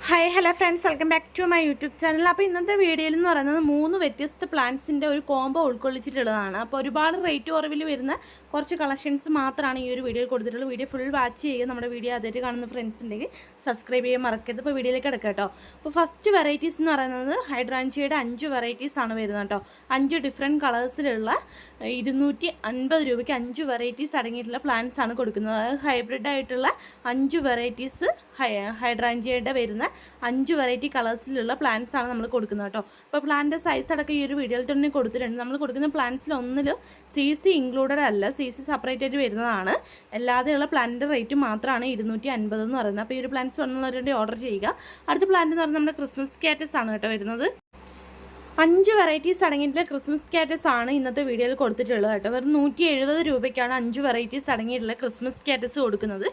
Hi hello friends, welcome back to my YouTube channel. അപ്പോൾ ഇന്നത്തെ വീഡിയോയിൽ എന്ന് പറയുന്നത് 3 വ്യത്യസ്ത പ്ലാന്റ്സിൻ്റെ ഒരു കോംബോ ഉൾക്കൊള്ളിച്ചിട്ടുള്ളതാണ്. അപ്പോൾ ഒരുപാട് റേറ്റ് കുറവിൽ വരുന്ന കുറച്ച് കളക്ഷൻസ് മാത്രമാണ് ഈ ഒരു വീഡിയോയിൽ കൊടുത്തിട്ടുള്ളത്. വീഡിയോ ഫുൾ വാച്ച് ചെയ്യുക. നമ്മുടെ വീഡിയോ ആദ്യമായിട്ട് കാണുന്ന ഫ്രണ്ട്സ് ഉണ്ടെങ്കിൽ സബ്സ്ക്രൈബ് ചെയ്യാൻ മറക്കരുത്. ഇപ്പോൾ വീഡിയോയിലേക്ക് കിടക്കാം കേട്ടോ. അപ്പോൾ ഫസ്റ്റ് വെറൈറ്റീസ് എന്ന് പറയുന്നത് ഹൈഡ്രാഞ്ചിയുടെ 5 വെറൈറ്റീസ് ആണ് വരുന്നത് കേട്ടോ. 5 ഡിഫറെൻറ്റ് കളേഴ്സിലുള്ള 250 രൂപയ്ക്ക് 5 വെറൈറ്റീസ് അടങ്ങിയിട്ടുള്ള പ്ലാന്റ്സ് ആണ് കൊടുക്കുന്നത്. അതായത് ഹൈബ്രിഡ് ആയിട്ടുള്ള 5 വെറൈറ്റീസ് ഹൈഡ്രാഞ്ചിയുടെ വരുന്ന 5 വെറൈറ്റി കളേഴ്സിലുള്ള പ്ലാന്റ്സ് ആണ് നമ്മൾ കൊടുക്കുന്നത് കേട്ടോ. അപ്പോൾ പ്ലാന്റിൻ്റെ സൈസ് അടക്കം ഈ ഒരു വീഡിയോയിൽ തന്നെ കൊടുത്തിട്ടുണ്ട്. നമ്മൾ കൊടുക്കുന്ന പ്ലാന്റ്സിൽ ഒന്നിലും CC ഇൻക്ലൂഡഡ് അല്ല, CC സെപ്പറേറ്റ് ആയിട്ട് വരുന്നതാണ്. അല്ലാതെയുള്ള പ്ലാന്റിൻ്റെ റേറ്റ് മാത്രമാണ് 250 എന്ന് പറയുന്നത്. അപ്പോൾ ഈ ഒരു പ്ലാന്റ്സ് വേണമെന്നുള്ളവരുടെ ഓർഡർ ചെയ്യുക. അടുത്ത പ്ലാന്റ് എന്ന് പറയുന്നത് നമ്മുടെ ക്രിസ്മസ് കാറ്റസ് ആണ് കേട്ടോ വരുന്നത്. 5 വെറൈറ്റീസ് അടങ്ങിയിട്ടുള്ള ക്രിസ്മസ് കാറ്റസ് ആണ് ഇന്നത്തെ വീഡിയോയിൽ കൊടുത്തിട്ടുള്ളത് കേട്ടോ. വെറും 170 രൂപയ്ക്കാണ് 5 വെറൈറ്റീസ് അടങ്ങിയിട്ടുള്ള ക്രിസ്മസ് കാറ്റസ് കൊടുക്കുന്നത്.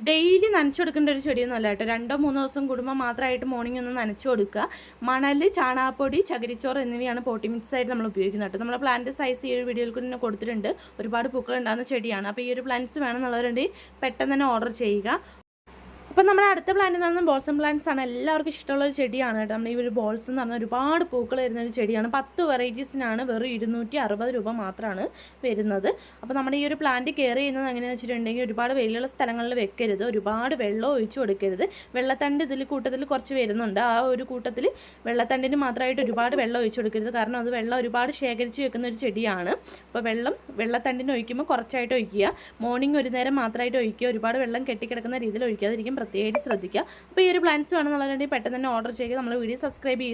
ഡെയിലി നനച്ചു കൊടുക്കേണ്ട ഒരു ചെടിയൊന്നും അല്ല കേട്ടോ. 2-3 ദിവസം കൂടുമ്പോൾ മാത്രമായിട്ട് മോർണിംഗ് ഒന്ന് നനച്ചു കൊടുക്കുക. മണൽ, ചാണകപ്പൊടി, ചകിരിച്ചോറ് എന്നിവയാണ് പോട്ടി മിക്സ് ആയിട്ട് നമ്മൾ ഉപയോഗിക്കുന്നത് കേട്ടോ. നമ്മുടെ പ്ലാന്റ് സൈസ് ഈ ഒരു വീഡിയോയിൽ തന്നെ കൊടുത്തിട്ടുണ്ട്. ഒരുപാട് പൂക്കൾ ഉണ്ടാകുന്ന ചെടിയാണ്. അപ്പോൾ ഈ ഒരു പ്ലാന്റ്സ് വേണമെന്നുള്ളവരുണ്ടെങ്കിൽ പെട്ടെന്ന് തന്നെ ഓർഡർ ചെയ്യുക. അപ്പോൾ നമ്മുടെ അടുത്ത പ്ലാന്റ് എന്ന് പറഞ്ഞാൽ ബോൾസം പ്ലാന്റ്സ് ആണ്. എല്ലാവർക്കും ഇഷ്ടമുള്ള ഒരു ചെടിയാണ് കേട്ടോ. നമ്മൾ ഈ ഒരു ബോൾസ് എന്ന് പറഞ്ഞാൽ ഒരുപാട് പൂക്കൾ വരുന്ന ഒരു ചെടിയാണ്. 10 വെറൈറ്റീസിനാണ് വെറും 260 രൂപ മാത്രമാണ് വരുന്നത്. അപ്പോൾ നമ്മുടെ ഈ ഒരു പ്ലാന്റ് കെയർ ചെയ്യുന്നത് എങ്ങനെയാണെന്ന് വെച്ചിട്ടുണ്ടെങ്കിൽ ഒരുപാട് വെയിലുള്ള സ്ഥലങ്ങളിൽ വെക്കരുത്, ഒരുപാട് വെള്ളം ഒഴിച്ചു കൊടുക്കരുത്. വെള്ളത്തണ്ട് ഇതിൽ കൂട്ടത്തിൽ കുറച്ച് വരുന്നുണ്ട്. ആ ഒരു കൂട്ടത്തിൽ വെള്ളത്തണ്ടിന് മാത്രമായിട്ട് ഒരുപാട് വെള്ളം ഒഴിച്ചു കൊടുക്കരുത്. കാരണം അത് വെള്ളം ഒരുപാട് ശേഖരിച്ച് വെക്കുന്ന ഒരു ചെടിയാണ്. അപ്പോൾ വെള്ളത്തണ്ടിന് ഒഴിക്കുമ്പോൾ കുറച്ചായിട്ട് ഒഴിക്കുക. മോർണിംഗ് ഒരു നേരം മാത്രമായിട്ട് ഒഴിക്കുക. ഒരുപാട് വെള്ളം കെട്ടിക്കിടക്കുന്ന രീതിയിൽ ഒഴിക്കാതിരിക്കും. പ്രത്യേകിച്ച് ശ്രദ്ധിക്കുക. അപ്പോൾ ഈ ഒരു പ്ലാന്റ്സ് വേണമെന്നുള്ളവരുണ്ടെങ്കിൽ പെട്ടെന്ന് തന്നെ ഓർഡർ ചെയ്യുക. നമ്മൾ വീഡിയോ സബ്സ്ക്രൈബ് ചെയ്ത്